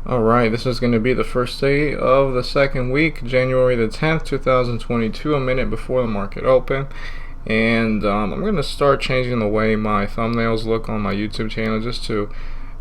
Alright, this is going to be the first day of the second week, January the 10th, 2022, a minute before the market open. And I'm going to start changing the way my thumbnails look on my YouTube channel just to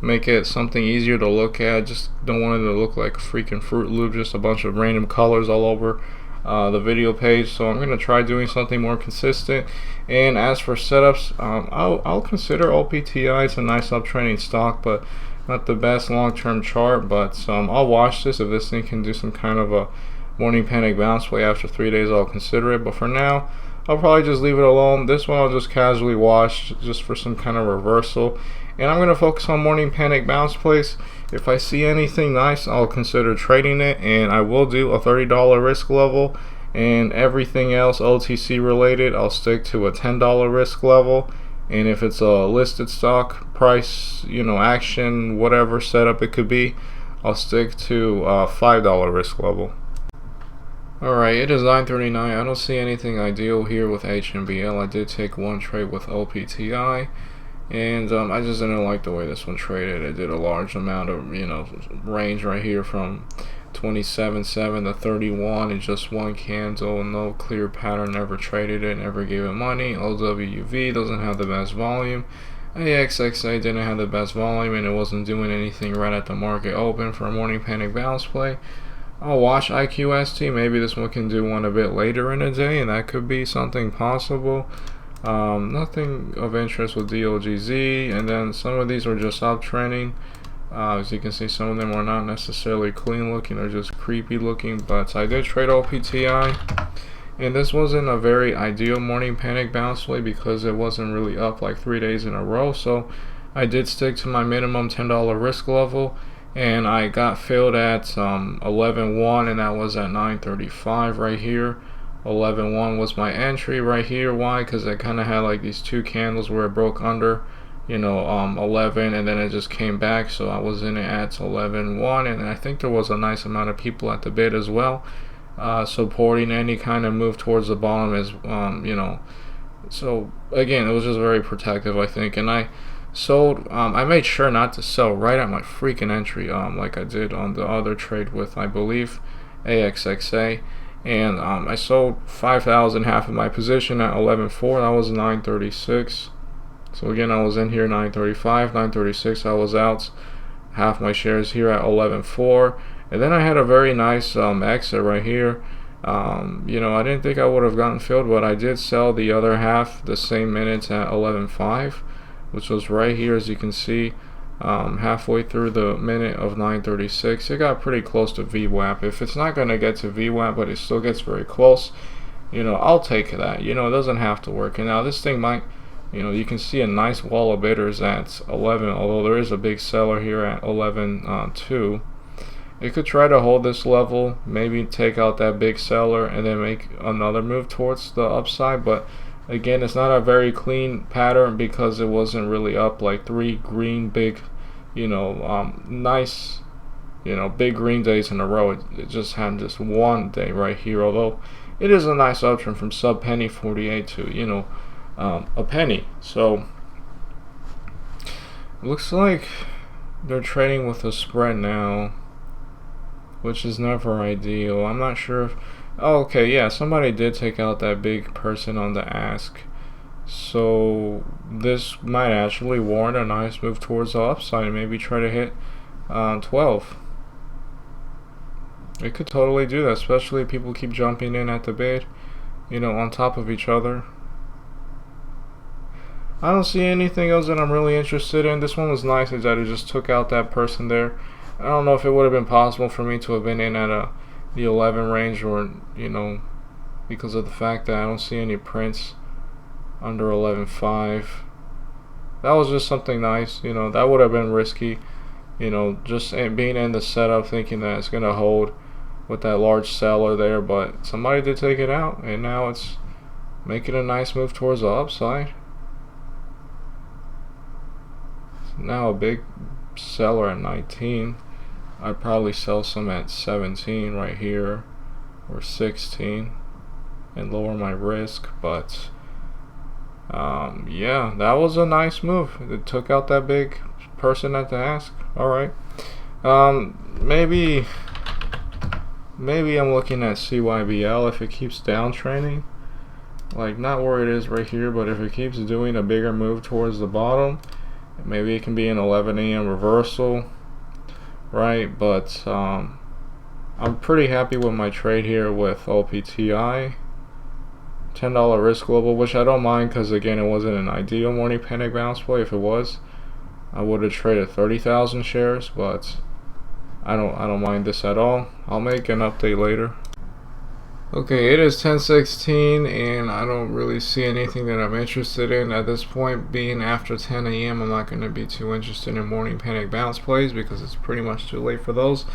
make it something easier to look at. Just don't want it to look like a freaking Fruit Loop, just a bunch of random colors all over the video page. So I'm going to try doing something more consistent. And as for setups, I'll consider OPTI. It's a nice uptrending stock, but not the best long-term chart. But I'll watch this. If this thing can do some kind of a morning panic bounce play after 3 days, I'll consider it. But for now, I'll probably just leave it alone. This one I'll just casually watch just for some kind of reversal. And I'm going to focus on morning panic bounce plays. If I see anything nice, I'll consider trading it. And I will do a $30 risk level. And everything else OTC related, I'll stick to a $10 risk level. And if it's a listed stock, price, action, whatever setup it could be, I'll stick to a $5 risk level. Alright, it is 9:39. I don't see anything ideal here with HMBL. I did take one trade with OPTI, and I just didn't like the way this one traded. It did a large amount of, range right here from 27.7 to 31 in just one candle. No clear pattern, never traded it, never gave it money. OWUV doesn't have the best volume. AXXA didn't have the best volume, and it wasn't doing anything right at the market open for a morning panic bounce play. I'll watch IQST. Maybe this one can do one a bit later in the day, and that could be something possible. Nothing of interest with DOGZ, and then some of these were just uptrending. As you can see, some of them are not necessarily clean looking, they're just creepy looking. But I did trade OPTI, and this wasn't a very ideal morning panic bounce play because it wasn't really up like 3 days in a row. So I did stick to my minimum $10 risk level, and I got filled at 11.1, and that was at 9:35 right here. 11.1 was my entry right here. Why? Because it kind of had like these two candles where it broke under 11, and then it just came back. So I was in it at 11.1, and I think there was a nice amount of people at the bid as well, supporting any kind of move towards the bottom as so again, it was just very protective, I think. And I sold. I made sure not to sell right at my freaking entry, like I did on the other trade with, I believe, AXXA, and I sold 5,000, half of my position at 11.4. That was 9:36. So again, I was in here 9:35, 9:36. I was out half my shares here at 11.4, and then I had a very nice exit right here. I didn't think I would have gotten filled, but I did sell the other half the same minutes at 11.5. which was right here, as you can see, halfway through the minute of 9:36. It got pretty close to VWAP. If it's not going to get to VWAP, but it still gets very close, I'll take that. It doesn't have to work. And now this thing might, you can see a nice wall of bidders at 11, although there is a big seller here at 11.2. It could try to hold this level, maybe take out that big seller, and then make another move towards the upside. But again, it's not a very clean pattern because it wasn't really up like 3 green big, nice, big green days in a row. It just had this one day right here, although it is a nice uptrend from sub penny 48 to, a penny. So looks like they're trading with a spread now, which is never ideal. I'm not sure if, oh, okay, yeah, somebody did take out that big person on the ask. So this might actually warrant a nice move towards the upside and maybe try to hit 12. It could totally do that, especially if people keep jumping in at the bid, on top of each other. I don't see anything else that I'm really interested in. This one was nice, is that it just took out that person there. I don't know if it would have been possible for me to have been in at the 11 range, or because of the fact that I don't see any prints under 11.5. That was just something nice. That would have been risky, just being in the setup thinking that it's gonna hold with that large seller there, but somebody did take it out, and now it's making a nice move towards the upside. Now a big seller at 19. I'd probably sell some at 17 right here, or 16, and lower my risk. But yeah, that was a nice move. It took out that big person at the ask. Alright, Maybe I'm looking at CYBL if it keeps downtrending. Like, not where it is right here, but if it keeps doing a bigger move towards the bottom, maybe it can be an 11 a.m. reversal, right? But I'm pretty happy with my trade here with OPTI. $10 risk level, which I don't mind because, again, it wasn't an ideal morning panic bounce play. If it was, I would have traded 30,000 shares, but I don't mind this at all. I'll make an update later. Okay, it is 10:16 and I don't really see anything that I'm interested in at this point. Being after 10 a.m. I'm not going to be too interested in morning panic bounce plays because it's pretty much too late for those.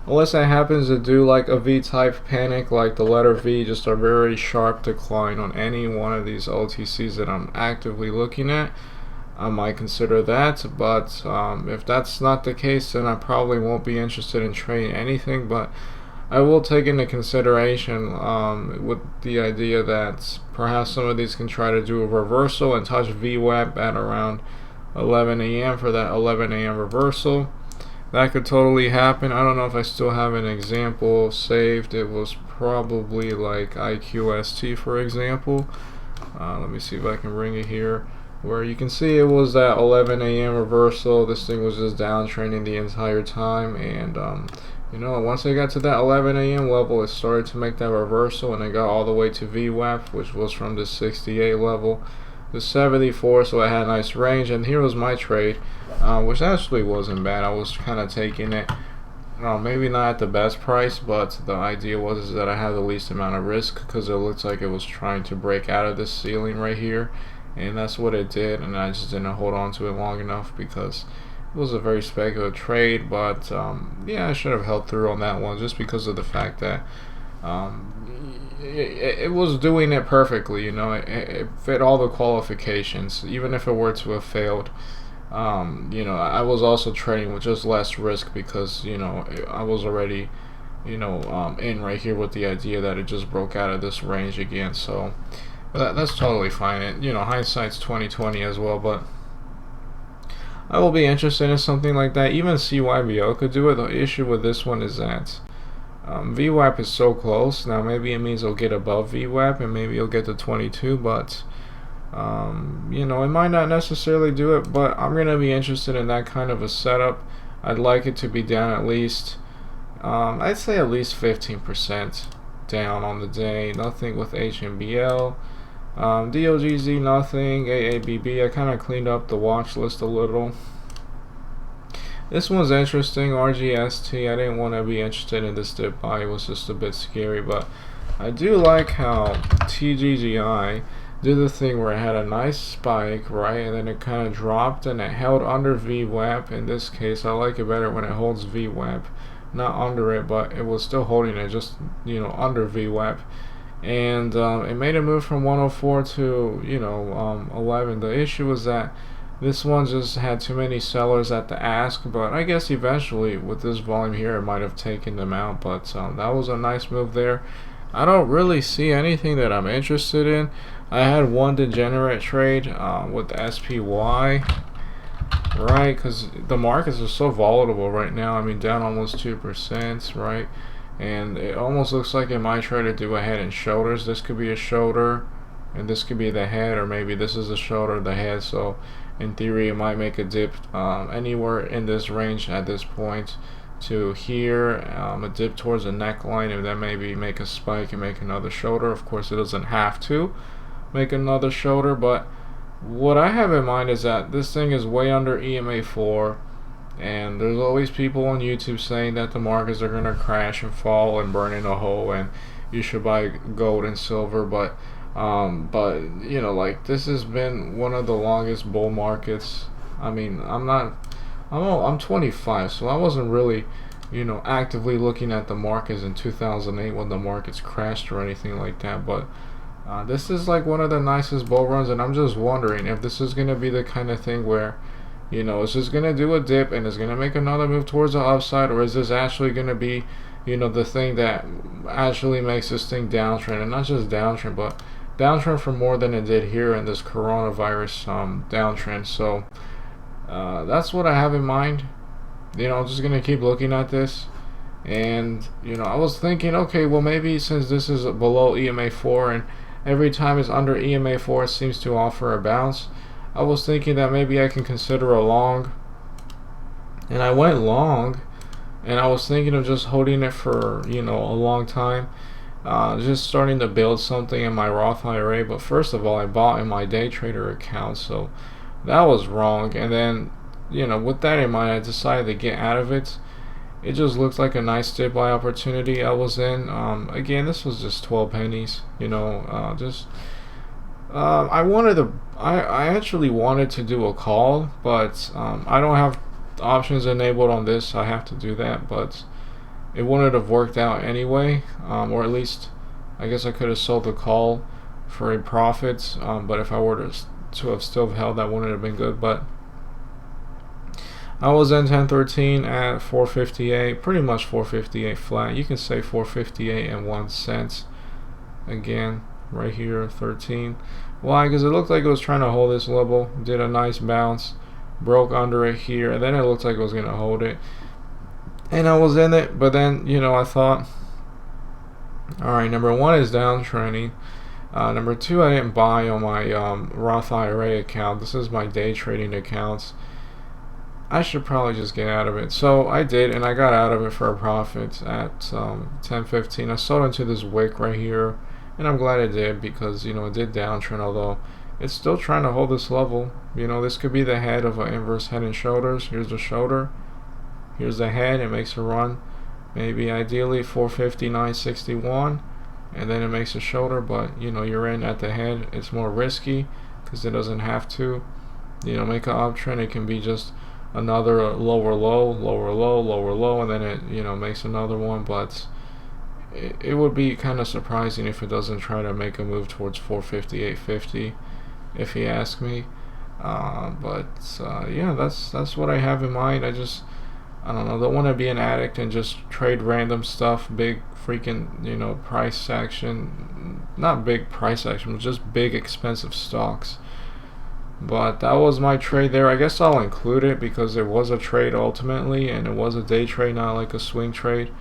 Unless it happens to do like a V-type panic, like the letter V, just a very sharp decline on any one of these OTCs that I'm actively looking at, I might consider that. But if that's not the case, then I probably won't be interested in trading anything. But I will take into consideration with the idea that perhaps some of these can try to do a reversal and touch VWAP at around 11 a.m. for that 11 a.m. reversal. That could totally happen. I don't know if I still have an example saved. It was probably like IQST, for example. Let me see if I can bring it here, where you can see it was that 11 a.m. reversal. This thing was just downtrending the entire time, and you know, once I got to that 11 a.m. level, it started to make that reversal, and it got all the way to VWAP, which was from the 68 level to 74, so I had a nice range. And here was my trade, which actually wasn't bad. I was kind of taking it, maybe not at the best price, but the idea was that I had the least amount of risk because it looks like it was trying to break out of this ceiling right here, and that's what it did. And I just didn't hold on to it long enough because it was a very speculative trade. But yeah, I should have held through on that one just because of the fact that it was doing it perfectly. You know, it fit all the qualifications. Even if it were to have failed, you know, I was also trading with just less risk because, you know, I was already, you know, in right here with the idea that it just broke out of this range again. So that's totally fine. And, you know, hindsight's 20/20 as well, but I will be interested in something like that. Even CYBL could do it. The issue with this one is that VWAP is so close. Now maybe it means it'll get above VWAP and maybe it'll get to 22, but you know, it might not necessarily do it. But I'm gonna be interested in that kind of a setup. I'd like it to be down at least, I'd say at least 15% down on the day. Nothing with HMBL. DOGZ, nothing. AABB, I kind of cleaned up the watch list a little. This one's interesting. RGST, I didn't want to be interested in this dip buy. It was just a bit scary, but I do like how TGGI did the thing where it had a nice spike, right, and then it kind of dropped and it held under VWAP. In this case, I like it better when it holds VWAP, not under it, but it was still holding it, just, you know, under VWAP. And it made a move from 104 to, you know, 11. The issue was that this one just had too many sellers at the ask, but I guess eventually with this volume here it might have taken them out. But that was a nice move there. I don't really see anything that I'm interested in. I had one degenerate trade with SPY, right, because the markets are so volatile right now. I mean, down almost 2%, right? And it almost looks like it might try to do a head and shoulders. This could be a shoulder, and this could be the head, or maybe this is a shoulder, the head. So in theory, it might make a dip anywhere in this range at this point to here, a dip towards the neckline, and then maybe make a spike and make another shoulder. Of course, it doesn't have to make another shoulder, but what I have in mind is that this thing is way under EMA 4. And there's always people on YouTube saying that the markets are going to crash and fall and burn in a hole and you should buy gold and silver, but you know, like, this has been one of the longest bull markets. I mean, I'm 25, so I wasn't really, you know, actively looking at the markets in 2008 when the markets crashed or anything like that, but this is like one of the nicest bull runs, and I'm just wondering if this is going to be the kind of thing where, you know, it's just going to do a dip and it's going to make another move towards the upside, or is this actually going to be, you know, the thing that actually makes this thing downtrend, and not just downtrend, but downtrend for more than it did here in this coronavirus downtrend. So that's what I have in mind. I'm just gonna keep looking at this. And I was thinking, okay, well, maybe since this is below EMA 4 and every time it's under EMA 4 it seems to offer a bounce, I was thinking that maybe I can consider a long. And I went long, and I was thinking of just holding it for a long time, just starting to build something in my Roth IRA. But first of all, I bought in my day trader account, so that was wrong. And then with that in mind, I decided to get out of it. It just looks like a nice dip buy opportunity I was in. Again, this was just 12 pennies. I actually wanted to do a call, but I don't have options enabled on this. I have to do that, but it wouldn't have worked out anyway. Or at least, I guess I could have sold the call for a profit. But if I were to have still held, that wouldn't have been good. But I was in 1013 at 458, pretty much 458 flat. You can say 458 and 1 cent. Again, right here, 13. Why? Because it looked like it was trying to hold this level. Did a nice bounce, broke under it here, and then it looked like it was going to hold it. And I was in it, but then, I thought, alright, number one is downtrending. Number two, I didn't buy on my Roth IRA account. This is my day trading accounts. I should probably just get out of it. So I did, and I got out of it for a profit at 10.15. I sold into this wick right here, and I'm glad I did because it did downtrend, although it's still trying to hold this level. This could be the head of an inverse head and shoulders. Here's the shoulder. Here's the head. It makes a run. Maybe ideally 459.61, and then it makes a shoulder. But you're in at the head. It's more risky because it doesn't have to make an uptrend. It can be just another lower low, lower low, lower low, and then it makes another one. But it would be kind of surprising if it doesn't try to make a move towards 458.50, if you ask me. Yeah, that's what I have in mind. I don't know, don't want to be an addict and just trade random stuff, big freaking price action, not big price action, but just big expensive stocks. But that was my trade there. I guess I'll include it because it was a trade ultimately, and it was a day trade, not like a swing trade.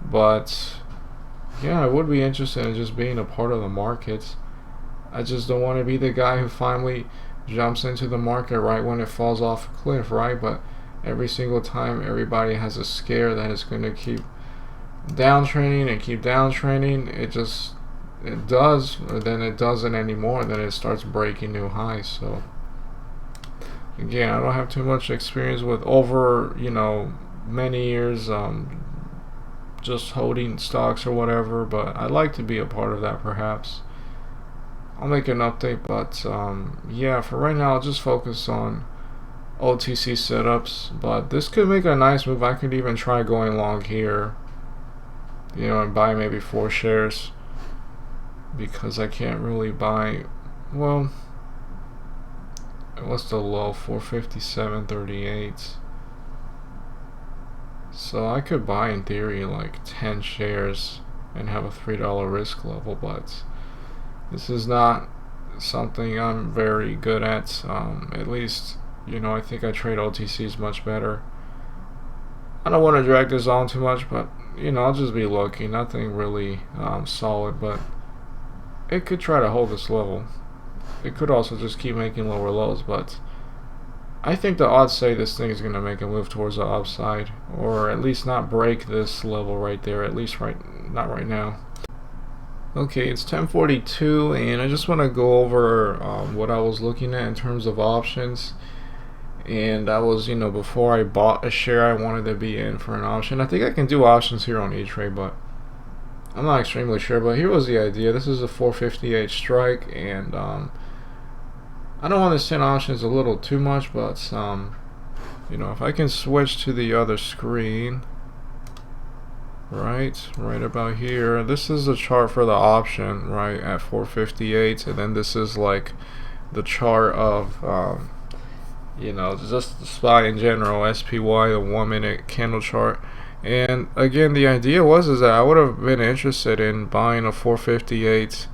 But yeah, I would be interested in just being a part of the market. I just don't want to be the guy who finally jumps into the market right when it falls off a cliff, right? But every single time everybody has a scare that it's going to keep downtrending and keep downtrending, it does, or then it doesn't anymore, then it starts breaking new highs. So again, I don't have too much experience with over many years just holding stocks or whatever, but I'd like to be a part of that. Perhaps I'll make an update, but yeah, for right now I'll just focus on OTC setups. But this could make a nice move. I could even try going long here, and buy maybe 4 shares, because I can't really buy. Well, what's the low? 457.38. So I could buy in theory like 10 shares and have a $3 risk level, but this is not something I'm very good at. At least I think I trade OTCs much better. I don't want to drag this on too much, but I'll just be looking. Nothing really solid, but it could try to hold this level. It could also just keep making lower lows, but I think the odds say this thing is going to make a move towards the upside, or at least not break this level right there, at least not right now. Okay, it's 10:42, and I just want to go over what I was looking at in terms of options. And I was, before I bought a share, I wanted to be in for an option. I think I can do options here on E-Trade, but I'm not extremely sure. But here was the idea. This is a 458 strike, and I don't understand options a little too much, but if I can switch to the other screen, right about here, this is the chart for the option, right at 458, and then this is like the chart of just the SPY in general, SPY, the 1 minute candle chart. And again, the idea is that I would have been interested in buying a 458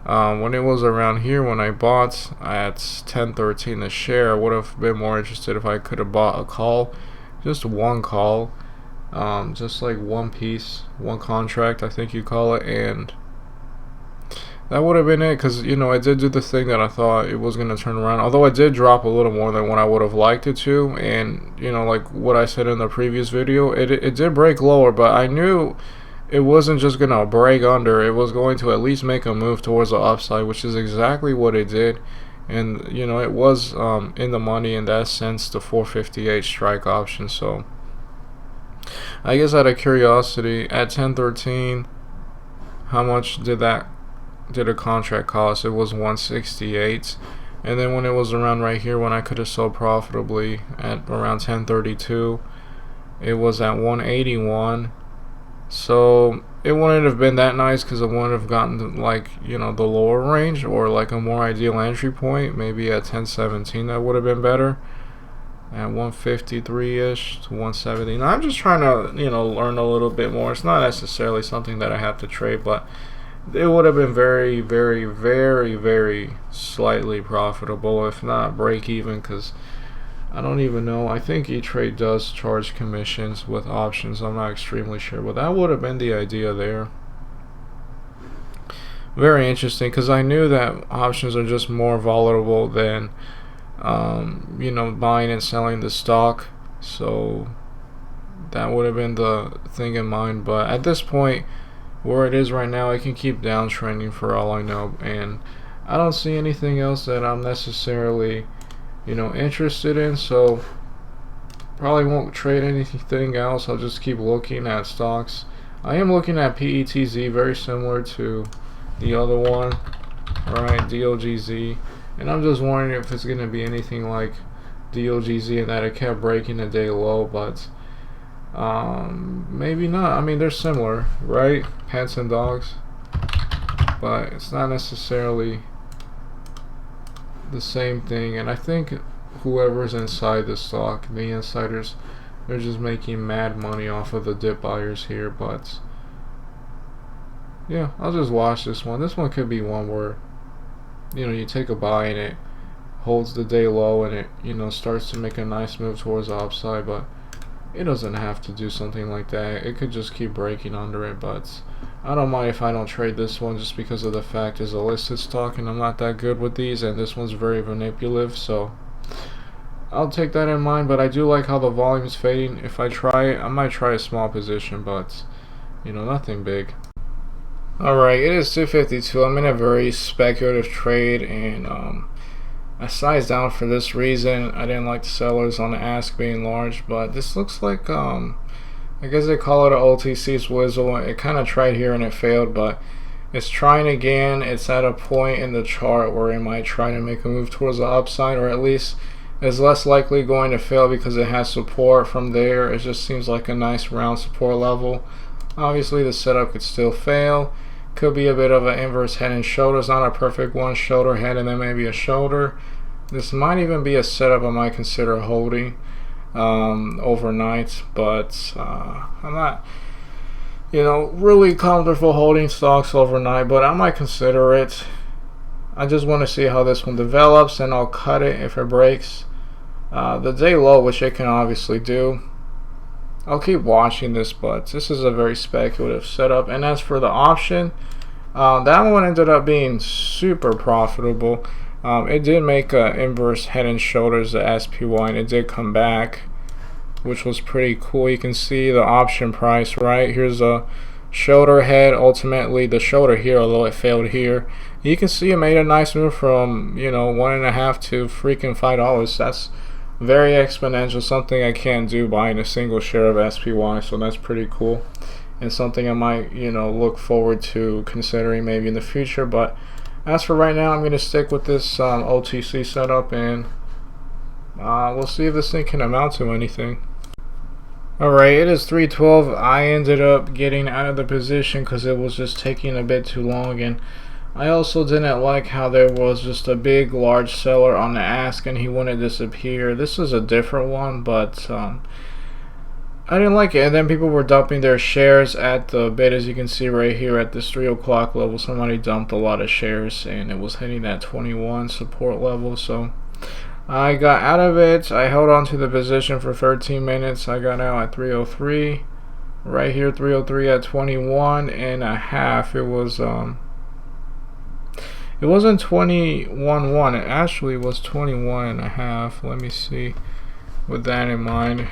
when it was around here. When I bought at 10.13 a share, I would have been more interested if I could have bought a call just one call, just like one piece, one contract, I think you call it, and that would have been it, because it did do the thing that I thought it was going to turn around, although it did drop a little more than what I would have liked it to. And like what I said in the previous video, it did break lower, but I knew it wasn't just going to break under, it was going to at least make a move towards the upside, which is exactly what it did. And it was in the money in that sense, the 458 strike option. So I guess out of curiosity, at 1013, how much did a contract cost? It was 168. And then when it was around right here, when I could have sold profitably at around 1032, it was at 181. So it wouldn't have been that nice, because it wouldn't have gotten like the lower range, or like a more ideal entry point. Maybe at 1017 that would have been better, at 153-ish to 170. Now I'm just trying to learn a little bit more. It's not necessarily something that I have to trade, but it would have been very, very, very, very slightly profitable, if not break even, because I don't even know. I think E-Trade does charge commissions with options. I'm not extremely sure, but that would have been the idea there. Very interesting, because I knew that options are just more volatile than buying and selling the stock. So that would have been the thing in mind. But at this point, where it is right now, it can keep downtrending for all I know, and I don't see anything else that I'm necessarily interested in, so probably won't trade anything else. I'll just keep looking at stocks. I am looking at PETZ, very similar to the other one, right, DOGZ, and I'm just wondering if it's going to be anything like DOGZ, and that it kept breaking the day low, but maybe not. I mean, they're similar, right? Cats and dogs, but it's not necessarily the same thing. And I think whoever's inside the stock, the insiders, they're just making mad money off of the dip buyers here. But yeah, I'll just watch this one. This one could be one where you take a buy and it holds the day low, and it starts to make a nice move towards the upside, but it doesn't have to do something like that. It could just keep breaking under it. But I don't mind if I don't trade this one, just because of the fact it's a listed stock and I'm not that good with these, and this one's very manipulative, so I'll take that in mind. But I do like how the volume is fading. If I try it, I might try a small position, but nothing big. Alright, it is 252. I'm in a very speculative trade, and I sized down for this reason. I didn't like the sellers on the ask being large, but this looks like I guess they call it an OTC swizzle. It kind of tried here and it failed, but it's trying again. It's at a point in the chart where it might try to make a move towards the upside, or at least is less likely going to fail because it has support from there. It just seems like a nice round support level. Obviously the setup could still fail. Could be a bit of an inverse head and shoulders, not a perfect one. Shoulder, head, and then maybe a shoulder. This might even be a setup I might consider holding overnight, but I'm not really comfortable holding stocks overnight, but I might consider it. I just want to see how this one develops, and I'll cut it if it breaks the day low, which it can obviously do. I'll keep watching this, but this is a very speculative setup. And as for the option, that one ended up being super profitable. It did make an inverse head and shoulders, the SPY, and it did come back, which was pretty cool. You can see the option price, right? Here's a shoulder head, ultimately the shoulder here, although it failed here. You can see it made a nice move from $1.5 to freaking $5. That's very exponential, something I can't do buying a single share of SPY, so that's pretty cool, and something I might look forward to considering maybe in the future. But as for right now, I'm going to stick with this OTC setup, and we'll see if this thing can amount to anything. Alright, it is 3:12. I ended up getting out of the position because it was just taking a bit too long, and I also didn't like how there was just a big large seller on the ask and he wouldn't disappear. This is a different one, but I didn't like it. And then people were dumping their shares at the bid, as you can see right here at this 3 o'clock level. Somebody dumped a lot of shares and it was hitting that 21 support level. So I got out of it. I held on to the position for 13 minutes. I got out at 303. Right here, 303 at 21.5. It wasn't 21.1. It actually was 21.5. Let me see. With that in mind,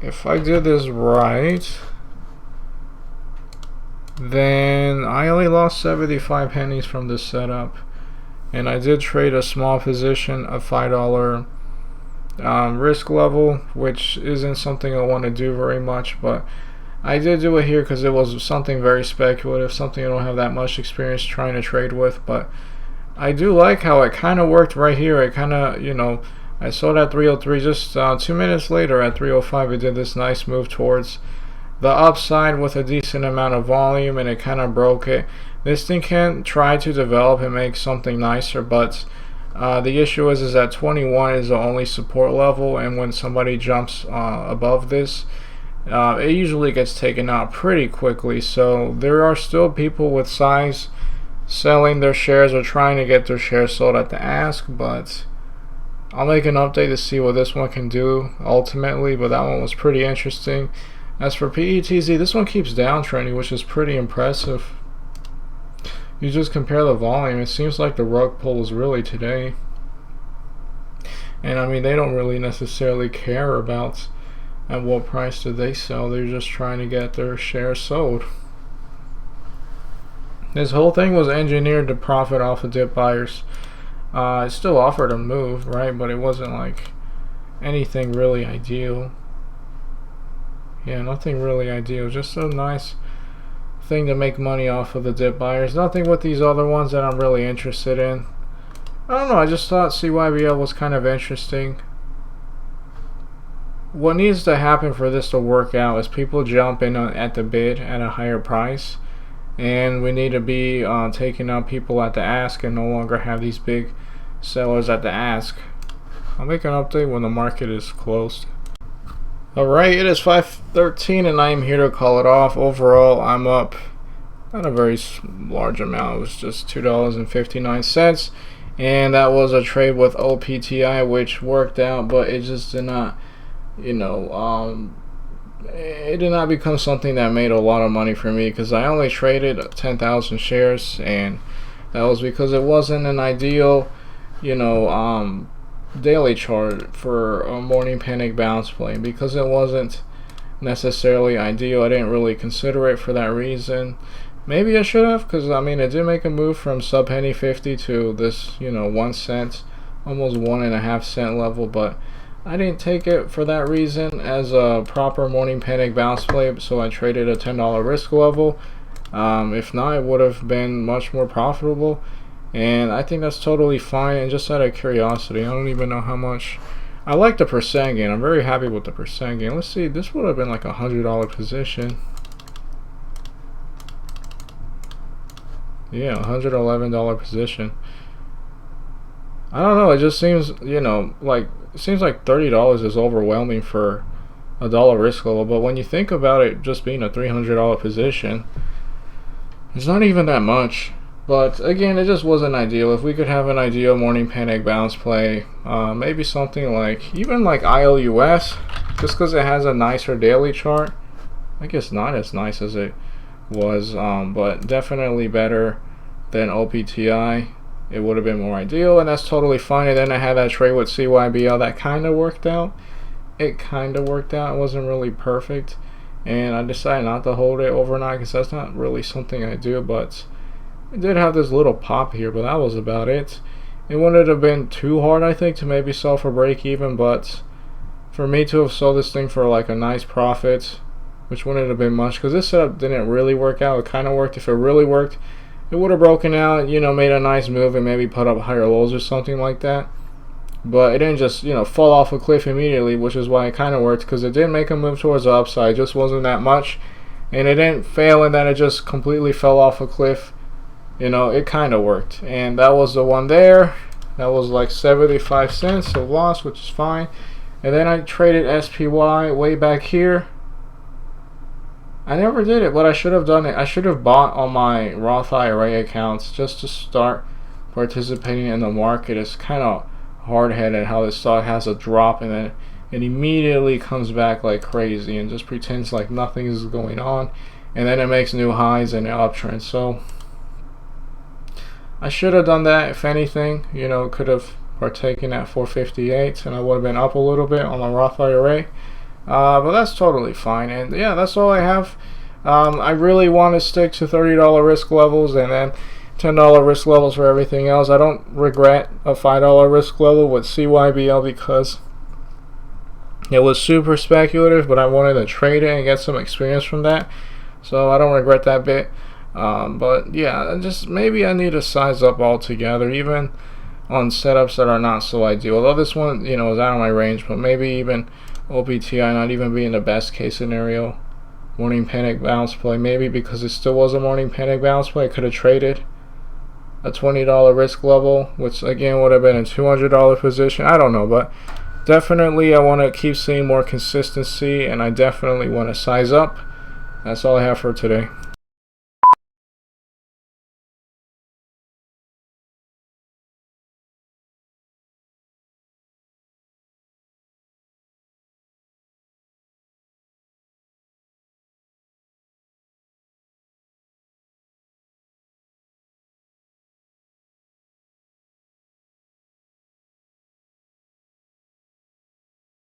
if I did this right, then I only lost 75 pennies from this setup, and I did trade a small position, a $5 risk level, which isn't something I want to do very much, but I did do it here because it was something very speculative, something I don't have that much experience trying to trade with. But I do like how it kind of worked right here. It kind of, I saw that 303. Just 2 minutes later at 305, it did this nice move towards the upside with a decent amount of volume, and it kind of broke it. This thing can try to develop and make something nicer, but the issue is that 21 is the only support level, and when somebody jumps above this, it usually gets taken out pretty quickly. So there are still people with size selling their shares or trying to get their shares sold at the ask, but I'll make an update to see what this one can do ultimately. But that one was pretty interesting. As for PETZ, this one keeps downtrending, which is pretty impressive. You just compare the volume, it seems like the rug pull is really today. And I mean, they don't really necessarily care about at what price do they sell. They're just trying to get their shares sold. This whole thing was engineered to profit off of dip buyers. It still offered a move, right? But it wasn't like anything really ideal. Yeah, nothing really ideal. Just a nice thing to make money off of the dip buyers. Nothing with these other ones that I'm really interested in. I don't know, I just thought CYBL was kind of interesting. What needs to happen for this to work out is people jump in at the bid at a higher price, and we need to be taking out people at the ask and no longer have these big sellers at the ask. I'll make an update when the market is closed. Alright, it is 5:13 and I am here to call it off. Overall, I'm up not a very large amount. It was just $2.59, and that was a trade with OPTI, which worked out, but it just did not, it did not become something that made a lot of money for me, because I only traded 10,000 shares, and that was because it wasn't an ideal, daily chart for a morning panic bounce play. Because it wasn't necessarily ideal, I didn't really consider it for that reason. Maybe I should have, because I mean, it did make a move from sub penny 50 to this 1 cent, almost 1.5 cent level, but I didn't take it for that reason as a proper morning panic bounce play, so I traded a $10 risk level. If not, it would have been much more profitable, and I think that's totally fine. And just out of curiosity, I don't even know how much. I like the percent gain. I'm very happy with the percent gain. Let's see, this would have been like a $100 position. Yeah, $111 position. I don't know, it just seems, it seems like $30 is overwhelming for a dollar risk level, but when you think about it just being a $300 position, it's not even that much. But again, it just wasn't ideal. If we could have an ideal morning panic bounce play, maybe something like, even like ILUS, just because it has a nicer daily chart. I guess not as nice as it was, but definitely better than OPTI. It would have been more ideal, and that's totally fine. And then I had that trade with CYBL that kind of worked out. It kind of worked out. It wasn't really perfect, and I decided not to hold it overnight because that's not really something I do. But it did have this little pop here, but that was about it. It wouldn't have been too hard, I think, to maybe sell for break even, but for me to have sold this thing for like a nice profit, which wouldn't have been much, because this setup didn't really work out. It kind of worked. If it really worked, it would have broken out, made a nice move and maybe put up higher lows or something like that. But it didn't just, fall off a cliff immediately, which is why it kind of worked, because it did make a move towards the upside. It just wasn't that much, and it didn't fail in that it just completely fell off a cliff. It kind of worked, and that was the one there. That was like 75 cents of loss, which is fine. And then I traded SPY way back here. I never did it, but I should have done it. I should have bought on my Roth IRA accounts just to start participating in the market. It's kind of hard-headed how this stock has a drop and then it immediately comes back like crazy and just pretends like nothing is going on, and then it makes new highs and an uptrend. So I should have done that. If anything, you know, could have partaken at 458 and I would have been up a little bit on my Roth IRA. But that's totally fine. And yeah, that's all I have. I really want to stick to $30 risk levels and then $10 risk levels for everything else. I don't regret a $5 risk level with CYBL because it was super speculative, but I wanted to trade it and get some experience from that. So I don't regret that bit. But yeah, just maybe I need to size up altogether, even on setups that are not so ideal. Although this one, you know, is out of my range, but maybe even OPTI not even being the best case scenario. Morning panic bounce play, maybe because it still was a morning panic bounce play. I could have traded a $20 risk level, which again would have been a $200 position. I don't know, but definitely I want to keep seeing more consistency, and I definitely want to size up. That's all I have for today.